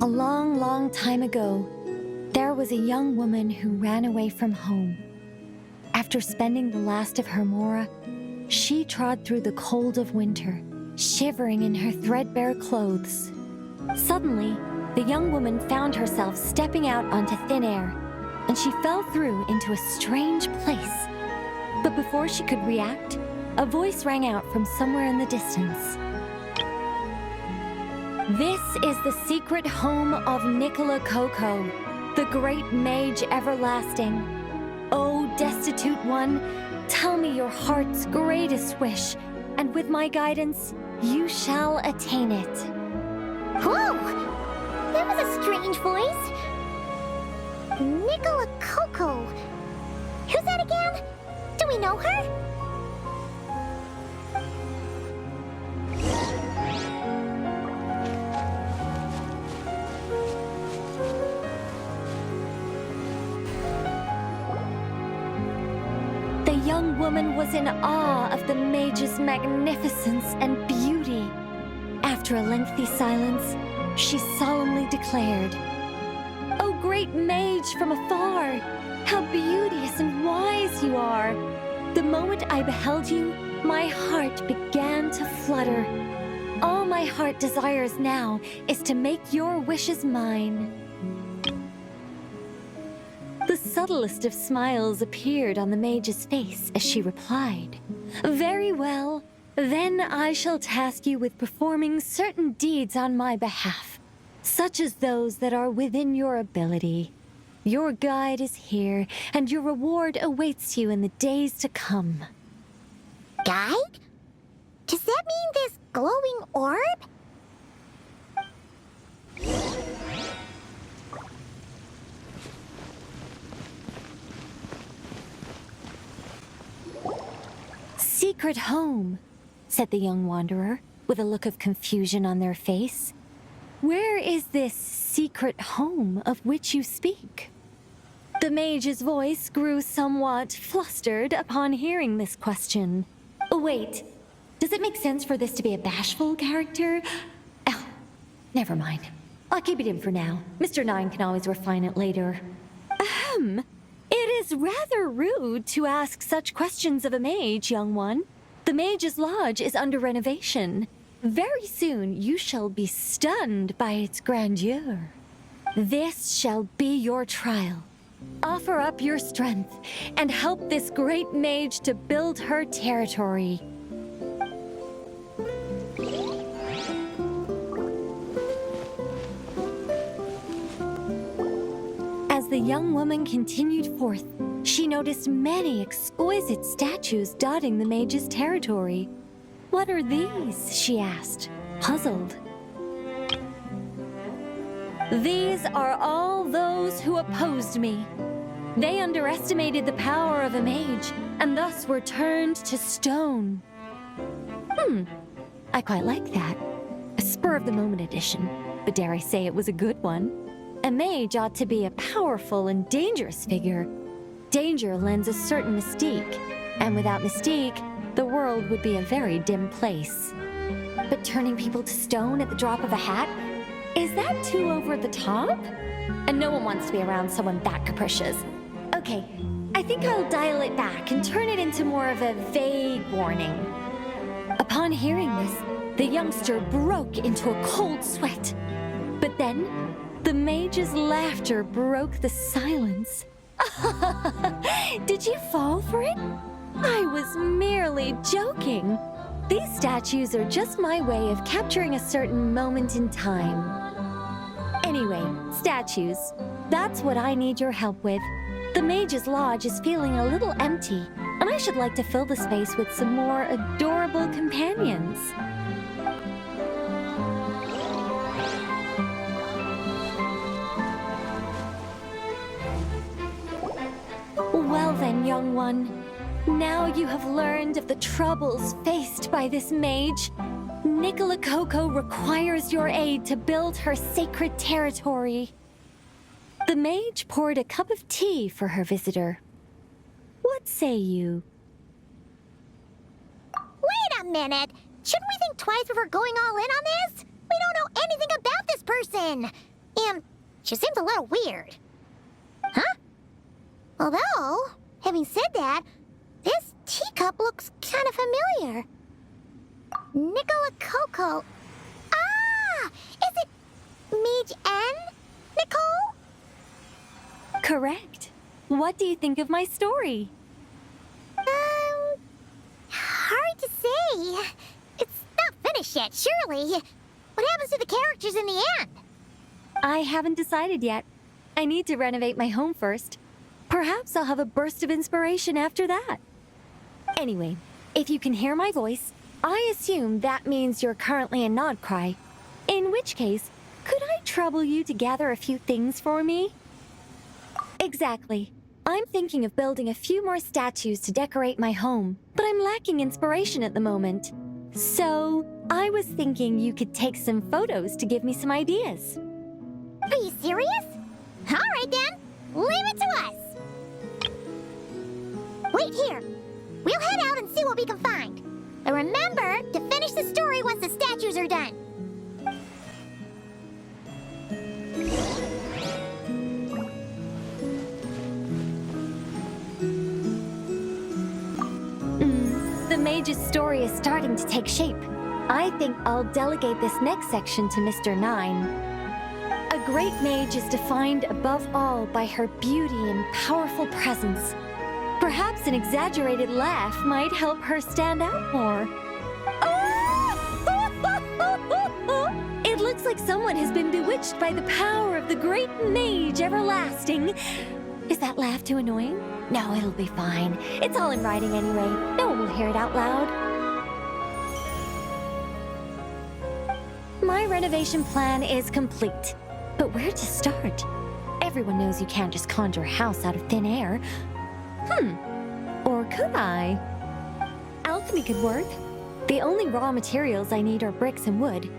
A long, long time ago, there was a young woman who ran away from home. After spending the last of her mora, she trod through the cold of winter, shivering in her threadbare clothes. Suddenly, the young woman found herself stepping out onto thin air, and she fell through into a strange place. But before she could react, a voice rang out from somewhere in the distance. This is the secret home of Nicola Coco, the great mage everlasting. O destitute one, tell me your heart's greatest wish, and with my guidance, you shall attain it. Whoa! That was a strange voice. Nicola Coco. Who's that again? Do we know her? The young woman was in awe of the mage's magnificence and beauty. After a lengthy silence, she solemnly declared, "O great mage from afar, how beauteous and wise you are! The moment I beheld you, my heart began to flutter. All my heart desires now is to make your wishes mine." The subtlest of smiles appeared on the mage's face as she replied, "Very well. Then I shall task you with performing certain deeds on my behalf, such as those that are within your ability. Your guide is here, and your reward awaits you in the days to come." Guide? Does that mean this glowing orb? "Secret home," said the young wanderer, with a look of confusion on their face. "Where is this secret home of which you speak?" The mage's voice grew somewhat flustered upon hearing this question. Wait, does it make sense for this to be a bashful character? Oh, never mind. I'll keep it in for now. Mr. Nine can always refine it later. Ahem. It is rather rude to ask such questions of a mage, young one. The Mage's Lodge is under renovation. Very soon you shall be stunned by its grandeur. This shall be your trial. Offer up your strength and help this great mage to build her territory. As the young woman continued forth, she noticed many exquisite statues dotting the mage's territory. "What are these?" she asked, puzzled. "These are all those who opposed me. They underestimated the power of a mage, and thus were turned to stone." I quite like that. A spur-of-the-moment addition, but dare I say it was a good one. A mage ought to be a powerful and dangerous figure. Danger lends a certain mystique, and without mystique, the world would be a very dim place. But turning people to stone at the drop of a hat? Is that too over the top? And no one wants to be around someone that capricious. Okay, I think I'll dial it back and turn it into more of a vague warning. Upon hearing this, the youngster broke into a cold sweat. But then, the mage's laughter broke the silence. "Did you fall for it? I was merely joking. These statues are just my way of capturing a certain moment in time. Anyway, statues, that's what I need your help with. The Mage's Lodge is feeling a little empty, and I should like to fill the space with some more adorable companions." Well then, young one, now you have learned of the troubles faced by this mage. Nicola Coco requires your aid to build her sacred territory. The mage poured a cup of tea for her visitor. What say you? Wait a minute! Shouldn't we think twice before going all in on this? We don't know anything about this person! She seems a little weird. Huh? Although, having said that, this teacup looks kind of familiar. Nicola Coco. Ah! Is it Mage N? Nicole? Correct. What do you think of my story? Hard to say. It's not finished yet, surely. What happens to the characters in the end? I haven't decided yet. I need to renovate my home first. Perhaps I'll have a burst of inspiration after that. Anyway, if you can hear my voice, I assume that means you're currently in Nod Krai. In which case, could I trouble you to gather a few things for me? Exactly. I'm thinking of building a few more statues to decorate my home, but I'm lacking inspiration at the moment. So, I was thinking you could take some photos to give me some ideas. Are you serious? All right then, leave it to us. Wait here. We'll head out and see what we can find. And remember to finish the story once the statues are done. The mage's story is starting to take shape. I think I'll delegate this next section to Mr. 9. A great mage is defined above all by her beauty and powerful presence. Perhaps an exaggerated laugh might help her stand out more. It looks like someone has been bewitched by the power of the great mage everlasting. Is that laugh too annoying? No, it'll be fine. It's all in writing anyway. No one will hear it out loud. My renovation plan is complete. But where to start? Everyone knows you can't just conjure a house out of thin air. Or could I? Alchemy could work. The only raw materials I need are bricks and wood.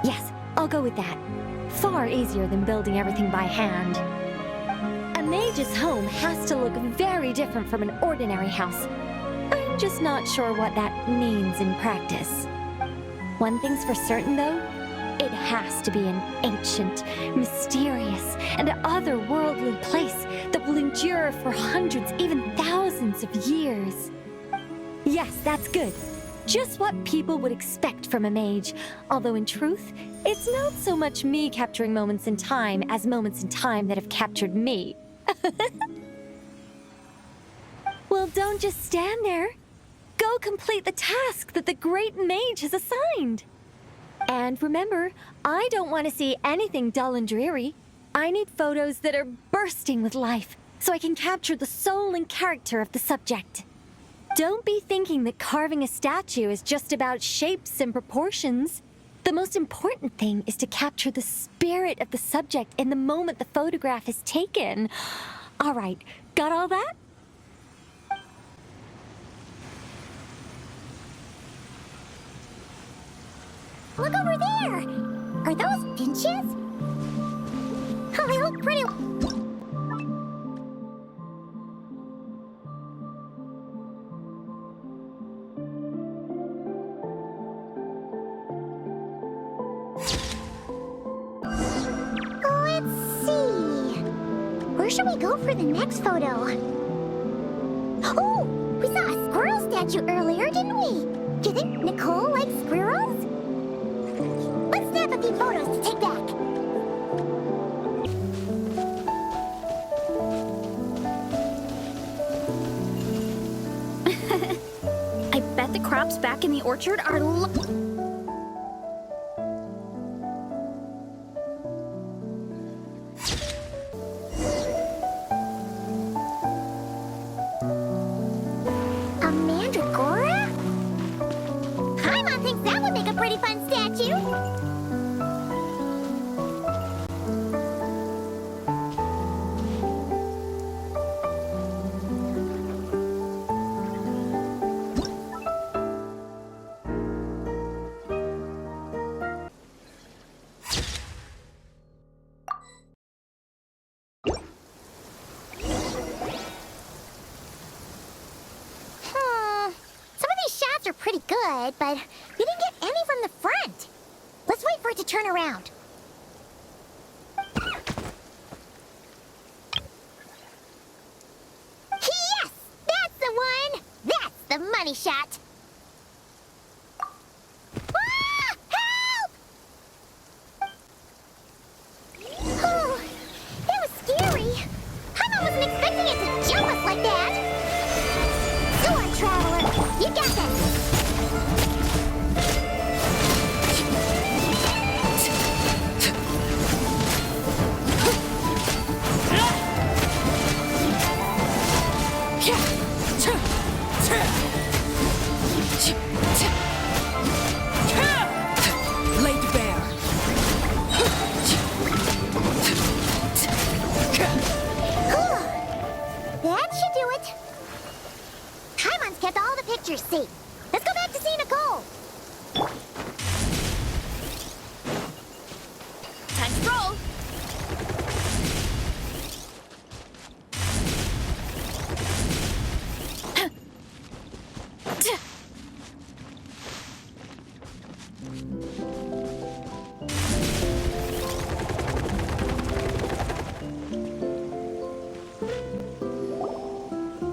Yes, I'll go with that. Far easier than building everything by hand. A mage's home has to look very different from an ordinary house. I'm just not sure what that means in practice. One thing's for certain, though. It has to be an ancient, mysterious, and otherworldly place that will endure for hundreds, even thousands of years. Yes, that's good. Just what people would expect from a mage, although in truth, it's not so much me capturing moments in time as moments in time that have captured me. Well, don't just stand there. Go complete the task that the great mage has assigned. And remember, I don't want to see anything dull and dreary. I need photos that are bursting with life, so I can capture the soul and character of the subject. Don't be thinking that carving a statue is just about shapes and proportions. The most important thing is to capture the spirit of the subject in the moment the photograph is taken. All right, got all that? Look over there! Are those finches? Oh, they look pretty... Let's see... Where should we go for the next photo? Oh! We saw a squirrel statue earlier, didn't we? Do you think Nicole likes squirrels? Let's snap a few photos to take back. I bet the crops back in the orchard are A mandragora? Paimon thinks that would make a pretty fun statue. Some of these shots are pretty good, but we didn't get any from the front. Let's wait for it to turn around. the money shot. Ah! Help! Oh, that was scary. I wasn't expecting it to jump us like that. Go on, Traveler. You got this. Laid bare. That should do it. Paimon's kept all the pictures safe. Let's go back to see Nicole. Time to roll.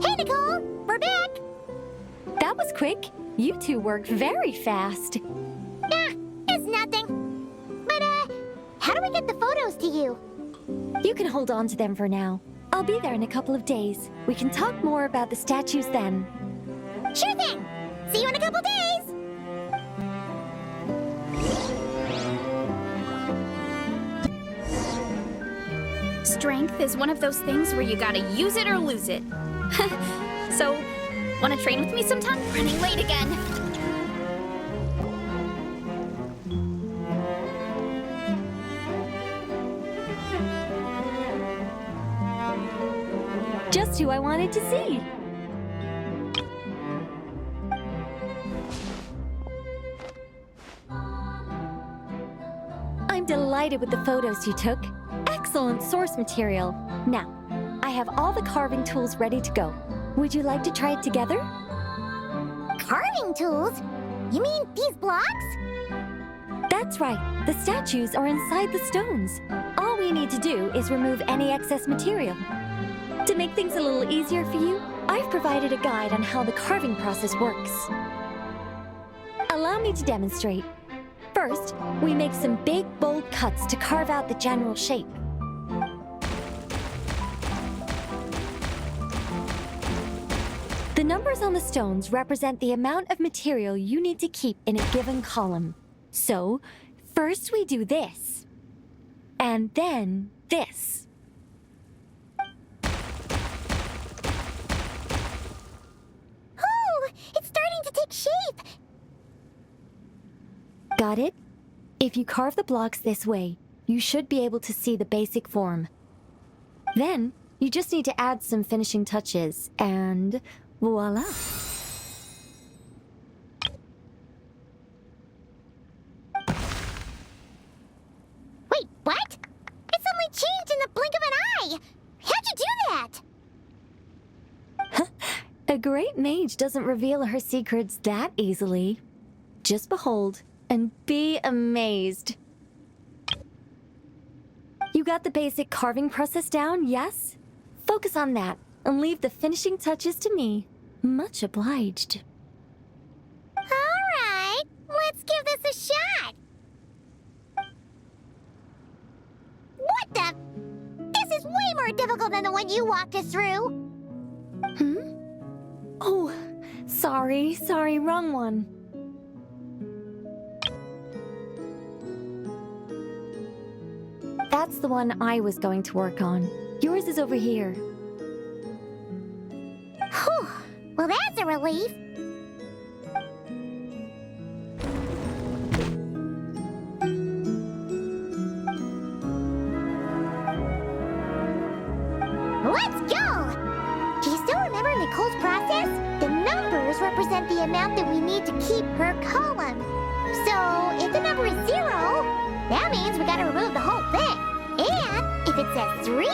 Hey, Nicole. We're back. That was quick. You two worked very fast. Nah, it's nothing. But, how do we get the photos to you? You can hold on to them for now. I'll be there in a couple of days. We can talk more about the statues then. Sure thing. See you in a couple days. Strength is one of those things where you gotta use it or lose it. So, wanna train with me sometime? Running late again. Just who I wanted to see. I'm delighted with the photos you took. Excellent source material. Now, I have all the carving tools ready to go. Would you like to try it together? Carving tools? You mean these blocks? That's right. The statues are inside the stones. All we need to do is remove any excess material. To make things a little easier for you, I've provided a guide on how the carving process works. Allow me to demonstrate. First, we make some big, bold cuts to carve out the general shape. The numbers on the stones represent the amount of material you need to keep in a given column. So, first we do this, and then this. Oh, it's starting to take shape. Got it? If you carve the blocks this way, you should be able to see the basic form. Then, you just need to add some finishing touches, and voila! Wait, what? It suddenly changed in the blink of an eye. How'd you do that? A great mage doesn't reveal her secrets that easily. Just behold and be amazed. You got the basic carving process down, yes? Focus on that and leave the finishing touches to me. Much obliged. All right, let's give this a shot. What the? This is way more difficult than the one you walked us through. Hmm? Oh, sorry, wrong one. That's the one I was going to work on. Yours is over here. Whew, well that's a relief. Let's go! Do you still remember Nicole's process? The numbers represent the amount that we need to keep per column. So, if the number is 0, that means we gotta remove the whole thing. And if it says 3,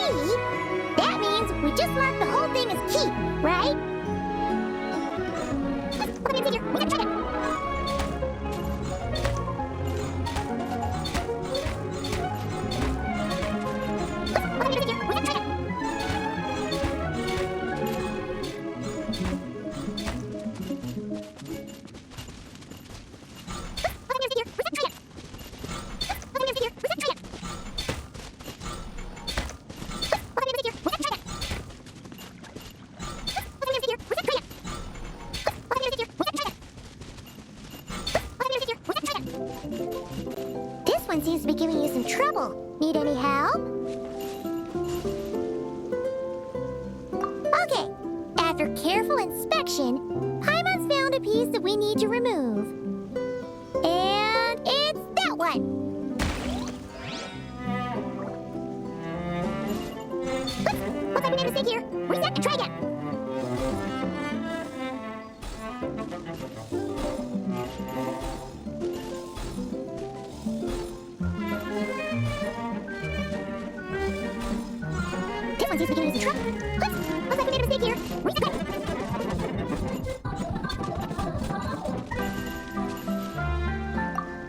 that means we just mark the whole thing as keep, right? Let me figure. We gotta try it. Let me figure. We gotta try it. one seems to be giving you some trouble. Need any help? Okay. After careful inspection, Paimon's found a piece that we need to remove. And it's that one! Oops! Looks like we made a mistake here. Reset and try again. This one seems to be giving us some trouble. Oops! Looks like we made a mistake here. Reset.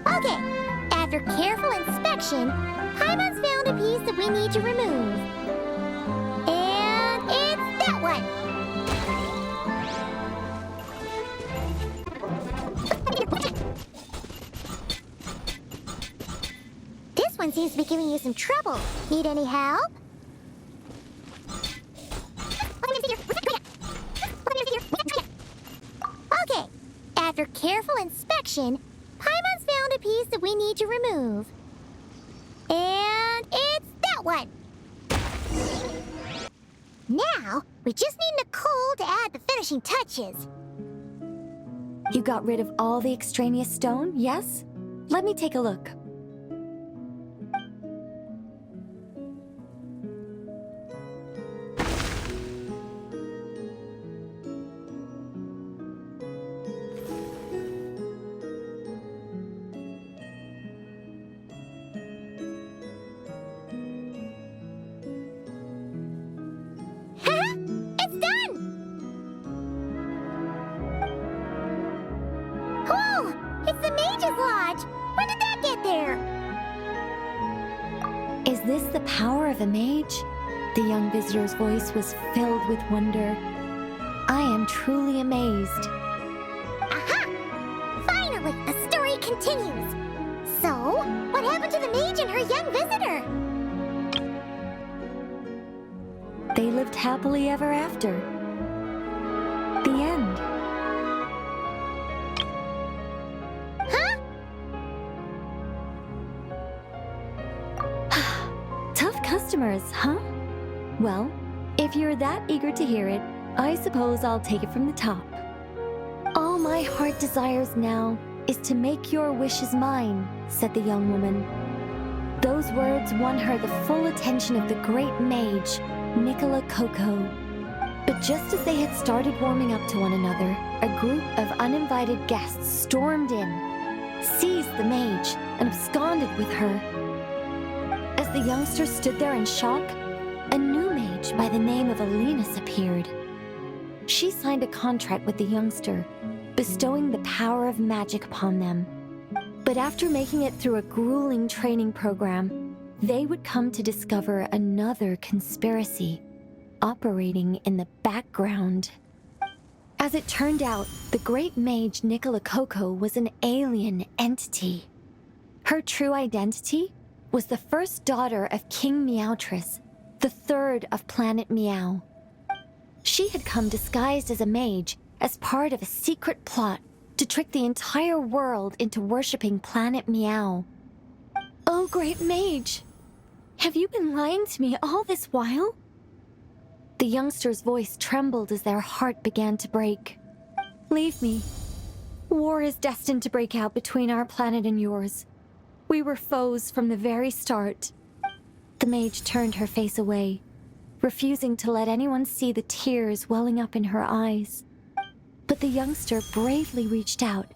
Okay. After careful inspection, Paimon's found a piece that we need to remove. And it's that one! This one seems to be giving you some trouble. Need any help? Okay. After careful inspection, Paimon's found a piece that we need to remove. And it's that one! Now, we just need Nicole to add the finishing touches. You got rid of all the extraneous stone, yes? Let me take a look. It's done! Whoa! It's the Mage's Lodge! When did that get there? Is this the power of a mage? The young visitor's voice was filled with wonder. I am truly amazed. Aha! Finally, the story continues. So, what happened to the mage and her young visitor? They lived happily ever after. The end. Huh? Tough customers, huh? Well, if you're that eager to hear it, I suppose I'll take it from the top. All my heart desires now is to make your wishes mine, said the young woman. Those words won her the full attention of the great mage, Nicola Coco. But just as they had started warming up to one another, a group of uninvited guests stormed in, seized the mage, and absconded with her. As the youngster stood there in shock, a new mage by the name of Elumizu appeared. She signed a contract with the youngster, bestowing the power of magic upon them. But after making it through a grueling training program, they would come to discover another conspiracy operating in the background. As it turned out, the great mage Nicola Coco was an alien entity. Her true identity was the first daughter of King Meowtress, the third of Planet Meow. She had come disguised as a mage as part of a secret plot to trick the entire world into worshipping Planet Meow. Oh, great mage! Have you been lying to me all this while? The youngster's voice trembled as their heart began to break. Leave me. War is destined to break out between our planet and yours. We were foes from the very start. The mage turned her face away, refusing to let anyone see the tears welling up in her eyes. But the youngster bravely reached out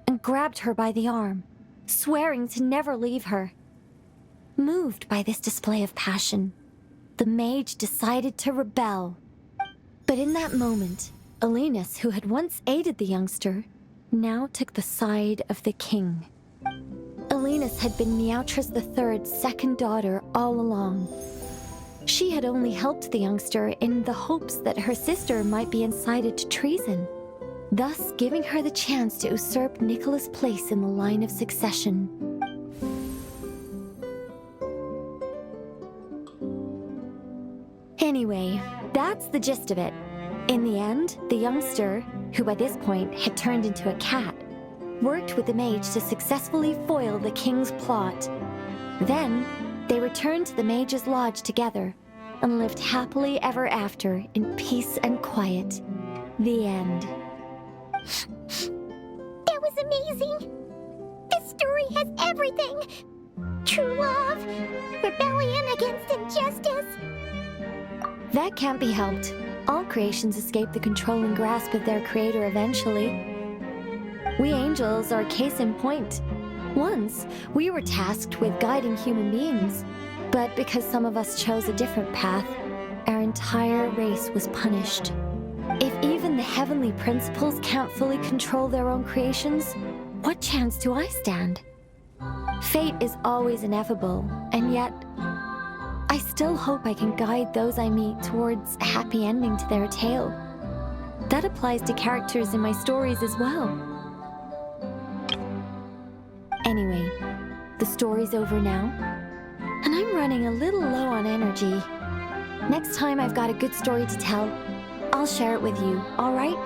and grabbed her by the arm, swearing to never leave her. Moved by this display of passion, the mage decided to rebel. But in that moment, Elumizu, who had once aided the youngster, now took the side of the king. Elumizu had been Meowtress III's second daughter all along. She had only helped the youngster in the hopes that her sister might be incited to treason, thus giving her the chance to usurp Nicola's place in the line of succession. Anyway, that's the gist of it. In the end, the youngster, who by this point had turned into a cat, worked with the mage to successfully foil the king's plot. Then, they returned to the mage's lodge together and lived happily ever after in peace and quiet. The end. That was amazing! This story has everything! True love, rebellion against injustice. That can't be helped. All creations escape the controlling grasp of their creator eventually. We angels are a case in point. Once, we were tasked with guiding human beings, but because some of us chose a different path, our entire race was punished. If even the heavenly principles can't fully control their own creations, what chance do I stand? Fate is always ineffable, and yet, I still hope I can guide those I meet towards a happy ending to their tale. That applies to characters in my stories as well. Anyway, the story's over now, and I'm running a little low on energy. Next time I've got a good story to tell, I'll share it with you, all right?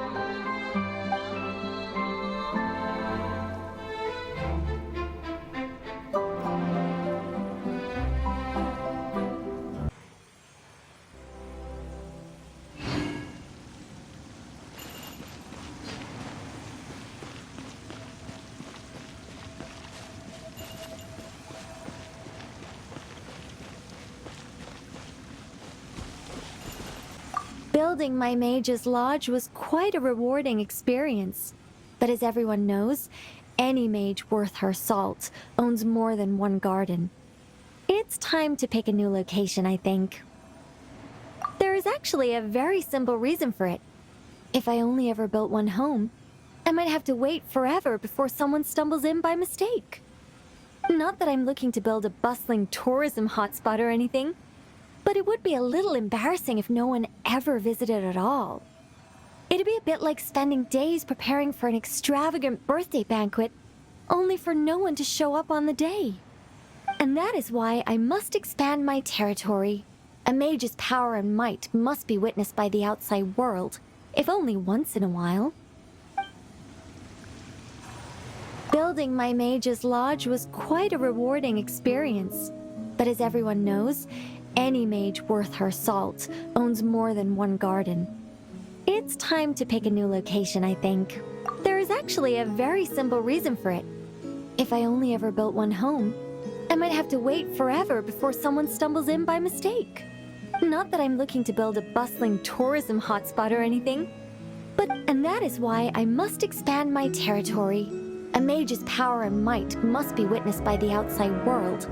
Building my mage's lodge was quite a rewarding experience. But as everyone knows, any mage worth her salt owns more than one garden. It's time to pick a new location, I think. There is actually a very simple reason for it. If I only ever built one home, I might have to wait forever before someone stumbles in by mistake. Not that I'm looking to build a bustling tourism hotspot or anything, but it would be a little embarrassing if no one ever visited at all. It'd be a bit like spending days preparing for an extravagant birthday banquet, only for no one to show up on the day. And that is why I must expand my territory. A mage's power and might must be witnessed by the outside world, if only once in a while. Building my mage's lodge was quite a rewarding experience. But as everyone knows, any mage worth her salt owns more than one garden. It's time to pick a new location, I think. There is actually a very simple reason for it. If I only ever built one home, I might have to wait forever before someone stumbles in by mistake. Not that I'm looking to build a bustling tourism hotspot or anything, and that is why I must expand my territory. A mage's power and might must be witnessed by the outside world,